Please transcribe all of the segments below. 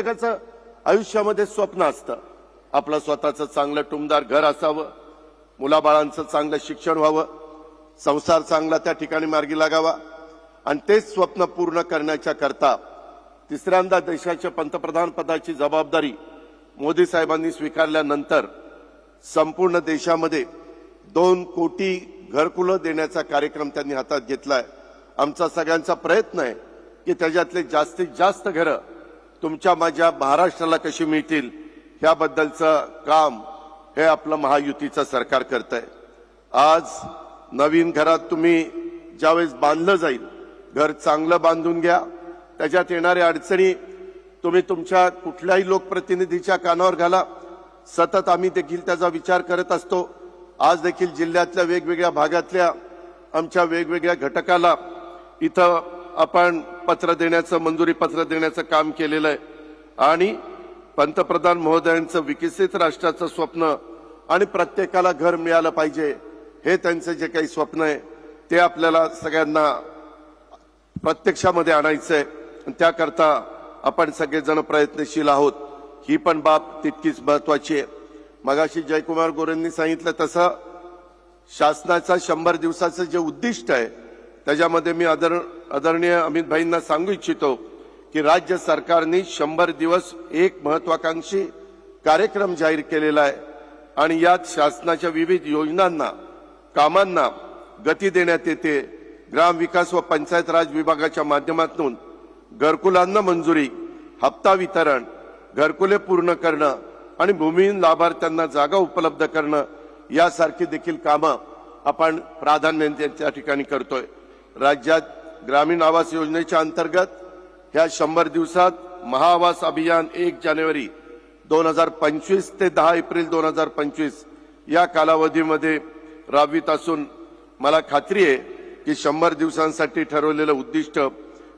प्रत्येकाचं आयुष्यामध्ये स्वप्न असतं, आपलं स्वतःचं चांगलं टुमदार घर असावं, मुलाबाळांचं चांगलं शिक्षण व्हावं, संसार चांगला त्या ठिकाणी मार्गी लागावा, आणि तेच स्वप्न पूर्ण करण्याच्या करता तिसऱ्यांदा देशाच्या पंतप्रधान पदाची जबाबदारी मोदी साहेबांनी स्वीकारल्यानंतर संपूर्ण देशामध्ये 2 कोटी घरकुलं देण्याचा कार्यक्रम त्यांनी हातात घेतलाय। आमचा सगळ्यांचा प्रयत्न आहे की त्याच्यातले जास्तीत जास्त घरं तुमच्या माझ्या महाराष्ट्राला कशी मिळतील याबद्दलचं काम हे आपलं महायुतीचं सरकार करतंय। आज नवीन घरात तुम्ही ज्यावेळेस बांधलं जाईल, घर चांगलं बांधून घ्या। त्याच्यात येणाऱ्या अडचणी तुम्ही तुमच्या कुठल्याही लोकप्रतिनिधीच्या कानावर घाला। सतत आम्ही देखील त्याचा विचार करत असतो। आज देखील जिल्ह्यातल्या वेगवेगळ्या भागातल्या आमच्या वेगवेगळ्या घटकाला इथं आपण मंजुरी पत्र देण्याचं काम केलेलं आहे, आणि पंतप्रधान महोदयांचं विकसित राष्ट्राचं स्वप्न आणि प्रत्येकाला घर मिळालं पाहिजे हे त्यांचे जे काही स्वप्न आहे ते आपल्याला सगळ्यांना प्रत्यक्षामध्ये आणायचंय, त्याकरता आपण सगळेजण प्रयत्नशील आहोत। ही पण बाब तितकीच महत्वाची आहे। मगाशी जयकुमार गोरेंनी सांगितलं तसं शासनाचा 100 दिवसाचं जे उद्दिष्ट आहे त्याच्यामध्ये मी आदरणीय अमित भाईंना सांगू इच्छितो की राज्य सरकारने 100 दिवस एक महत्वाकांक्षी कार्यक्रम जाहीर केलेला आहे, आणि यात शासनाच्या विविध योजनांना कामांना गती देण्यात येते। ग्रामविकास व पंचायत राज विभागाच्या माध्यमातून घरकुलांना मंजुरी, हप्ता वितरण, घरकुले पूर्ण करणं आणि भूमिहीन लाभार्थ्यांना जागा उपलब्ध करणं यासारखी देखील कामं आपण प्राधान्याने त्या ठिकाणी करतोय। राज्यात ग्रामीण आवास योजनेच्या अंतर्गत ह्या 100 दिवसात महाआवास अभियान 1 जानेवारी 2025 ते 10 एप्रिल 2025 या कालावधीमध्ये राबवित असून मला खात्री आहे की 100 दिवसांसाठी ठरवलेलं उद्दिष्ट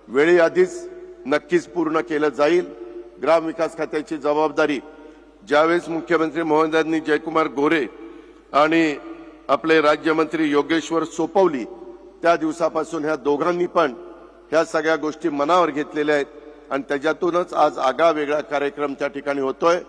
वेळेआधीच नक्कीच पूर्ण केलं जाईल। ग्रामविकास खात्याची जबाबदारी ज्यावेळेस मुख्यमंत्री महोदयांनी जयकुमार गोरे आणि आपले राज्यमंत्री योगेश्वर सोपवली त्या दिवसापासून ह्या दोघांनी पण ह्या सगळ्या गोष्टी मनावर घेतलेल्या आहेत, आणि त्याच्यातूनच आज आगळा वेगळा कार्यक्रम त्या ठिकाणी होतोय।